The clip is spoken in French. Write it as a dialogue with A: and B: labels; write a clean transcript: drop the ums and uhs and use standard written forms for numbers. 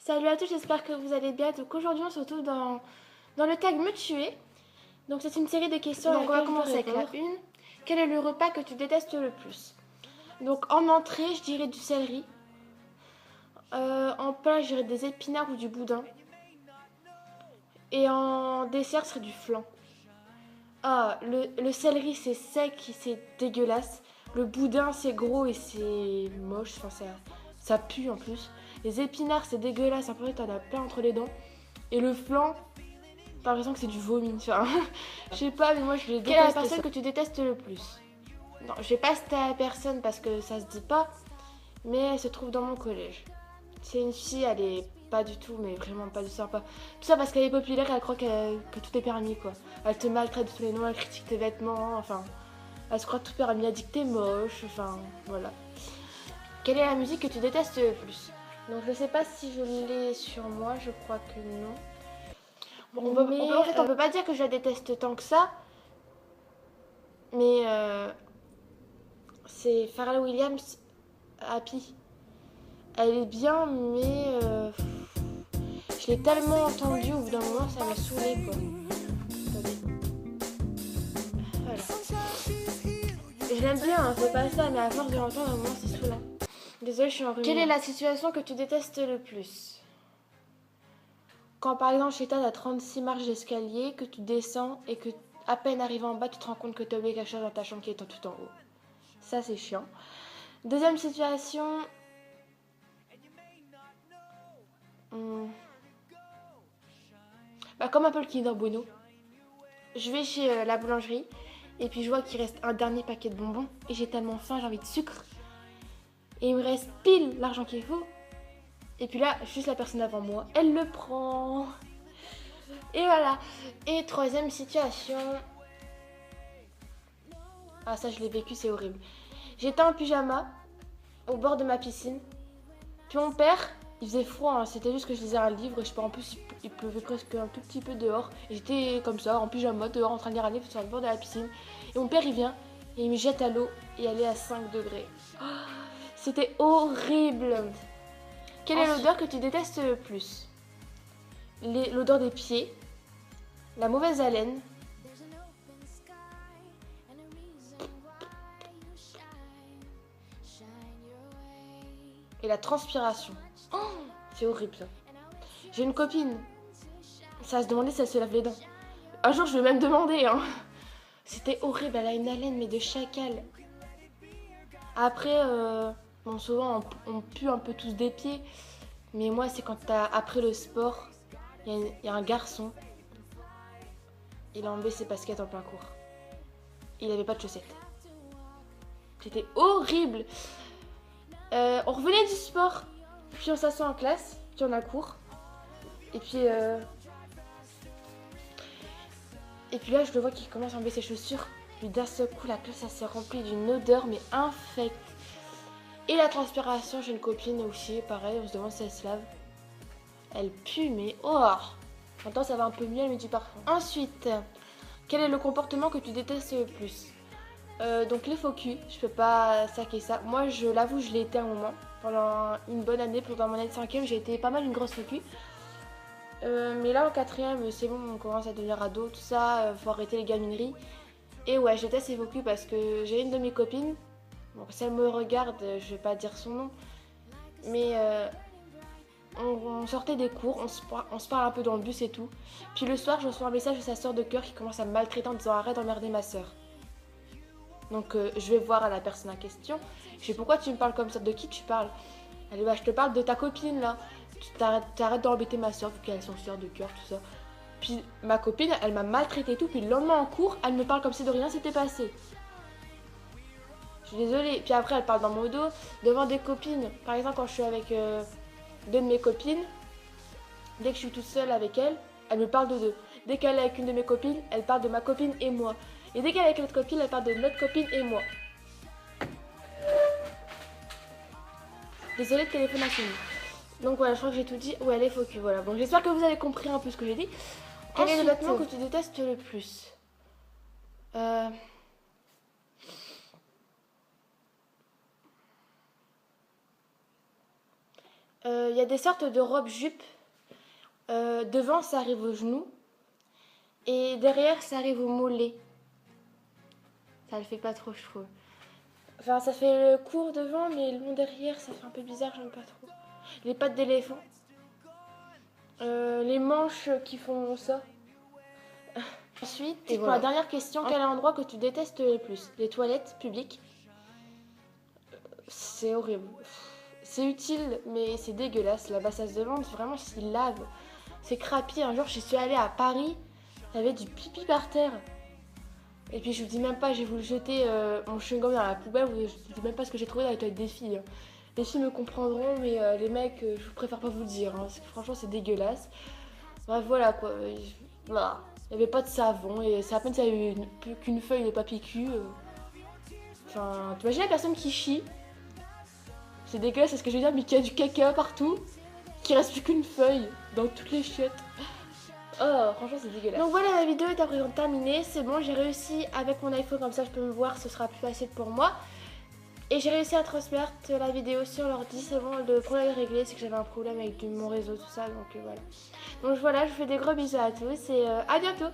A: Salut à tous, j'espère que vous allez bien. Donc aujourd'hui on se retrouve dans le tag Me Tuer. Donc c'est une série de questions. Donc on va commencer avec la une. Quel est le repas que tu détestes le plus? Donc en entrée je dirais du céleri. En plat je dirais des épinards ou du boudin. Et en dessert ce serait du flan. Ah, le céleri c'est sec, c'est dégueulasse. Le boudin c'est gros et c'est moche, enfin ça pue en plus. Les épinards c'est dégueulasse, après t'en as plein entre les dents. Et le flan, t'as l'impression que c'est du vomi. Enfin, je sais pas, mais moi je le déteste. Quelle est la personne que tu détestes le plus? Non, je vais pas citer la personne parce que ça se dit pas, mais elle se trouve dans mon collège. C'est une fille, elle est pas du tout, mais vraiment pas du sympa. Tout ça parce qu'elle est populaire, elle croit que tout est permis quoi. Elle te maltraite de tous les noms, elle critique tes vêtements, enfin. Elle se croit tout permis, elle dit que t'es moche, enfin voilà. Quelle est la musique que tu détestes le plus? Donc je sais pas si je l'ai sur moi, je crois que non. Bon, en fait, on peut pas dire que je la déteste tant que ça, mais c'est Pharrell Williams, Happy. Elle est bien, mais je l'ai tellement entendue au bout d'un moment, ça m'a saoulée quoi. Attendez. Voilà. Je l'aime bien, hein, c'est pas ça, mais à force de l'entendre, à un moment c'est saoulant. Désolée, je suis enrhumée. Quelle est la situation que tu détestes le plus? Quand par exemple chez toi, t'as 36 marches d'escalier, que tu descends et que à peine arrivé en bas, tu te rends compte que t'as oublié quelque chose dans ta chambre qui est tout en haut. Ça, c'est chiant. Deuxième situation. Comme un peu le Kinder Bueno. Je vais chez la boulangerie et puis je vois qu'il reste un dernier paquet de bonbons et j'ai tellement faim, j'ai envie de sucre. Et il me reste pile l'argent qu'il faut. Et puis là, juste la personne avant moi, elle le prend. Et voilà. Et troisième situation. Ah ça je l'ai vécu, c'est horrible. J'étais en pyjama au bord de ma piscine. Puis mon père, il faisait froid, hein, c'était juste que je lisais un livre et je sais pas, en plus il pleuvait presque un tout petit peu dehors. Et j'étais comme ça, en pyjama, dehors, en train de lire un livre sur le bord de la piscine. Et mon père il vient et il me jette à l'eau et elle est à 5 degrés. Oh, c'était horrible. Quelle est l'odeur que tu détestes le plus? L'odeur des pieds, la mauvaise haleine, et la transpiration. Oh, c'est horrible ça. J'ai une copine, ça se demandait si elle se lave les dents. Un jour je lui ai même demandé, hein. C'était horrible, elle a une haleine mais de chacal. Après, bon souvent on pue un peu tous des pieds. Mais moi c'est quand après le sport, il y a un garçon. Il a enlevé ses baskets en plein cours. Il avait pas de chaussettes. C'était horrible. On revenait du sport, puis on s'assoit en classe, puis on a cours. Et puis là, je le vois qu'il commence à enlever ses chaussures. Puis d'un seul coup, la classe, ça s'est remplie d'une odeur, mais infecte. Et la transpiration, j'ai une copine aussi, pareil, on se demande si elle se lave. Elle pue, mais oh! Maintenant, ça va un peu mieux, elle met du parfum. Ensuite, quel est le comportement que tu détestes le plus? Donc les faux culs, je peux pas saquer ça. Moi, je l'avoue, je l'ai été un moment. Pendant une bonne année, pendant mon année de 5e, j'ai été pas mal une grosse faux cul. Mais là en 4e, c'est bon, on commence à devenir ado, tout ça, faut arrêter les gamineries. Et ouais, je déteste les faux culs parce que j'ai une de mes copines, bon si elle me regarde, je vais pas dire son nom, mais on sortait des cours, on se parle un peu dans le bus et tout. Puis le soir, je reçois un message de sa soeur de cœur qui commence à me maltraiter en disant arrête d'emmerder ma soeur. Donc je vais voir à la personne en question, je dis pourquoi tu me parles comme ça, de qui tu parles? Elle dit bah je te parle de ta copine là. T'arrêtes d'embêter ma soeur vu qu'elles sont soeurs de cœur, tout ça. Puis ma copine, elle m'a maltraité et tout. Puis le lendemain en cours, elle me parle comme si de rien s'était passé. Je suis désolée. Puis après, elle parle dans mon dos, devant des copines. Par exemple, quand je suis avec deux de mes copines, dès que je suis toute seule avec elle, elle me parle de deux. Dès qu'elle est avec une de mes copines, elle parle de ma copine et moi. Et dès qu'elle est avec l'autre copine, elle parle de notre copine et moi. Désolée, le téléphone a sonné. Donc voilà, je crois que j'ai tout dit. Ouais, les faux culs, voilà. Bon, j'espère que vous avez compris un peu ce que j'ai dit. Quel est le vêtement que tu détestes le plus? Il y a des sortes de robes jupes. Devant, ça arrive aux genoux. Et derrière, ça arrive au mollet. Ça le fait pas trop, je trouve. Enfin, ça fait le court devant, mais long derrière, ça fait un peu bizarre, j'aime pas trop. Les pattes d'éléphant. Les manches qui font ça. Ensuite, et pour voilà. La dernière question, quel est l'endroit que tu détestes le plus? Les toilettes publiques. C'est horrible. C'est utile, mais c'est dégueulasse. La bassesse de ventre, vraiment, s'il lave. C'est crappy. Un jour, je suis allée à Paris, il y avait du pipi par terre. Et puis, je vous dis même pas, j'ai voulu jeter mon chewing-gum dans la poubelle. Je vous dis même pas ce que j'ai trouvé dans les toilettes des filles. Les filles me comprendront, mais les mecs, je préfère pas vous le dire. Hein, parce que franchement, c'est dégueulasse. Bref, voilà quoi. Voilà. Il n'y avait pas de savon et c'est à peine s'il y avait qu'une feuille de papier cul. Enfin, t'imagines la personne qui chie? C'est dégueulasse, c'est ce que je veux dire, mais qu'il y a du caca partout, qu'il reste plus qu'une feuille dans toutes les chiottes. Oh, franchement, c'est dégueulasse. Donc voilà, la vidéo est à présent terminée. C'est bon, j'ai réussi avec mon iPhone, comme ça je peux me voir, ce sera plus facile pour moi. Et j'ai réussi à transmettre la vidéo sur l'ordi. C'est bon, le problème est réglé, c'est que j'avais un problème avec mon réseau, tout ça, donc voilà. Donc voilà, je vous fais des gros bisous à tous et à bientôt.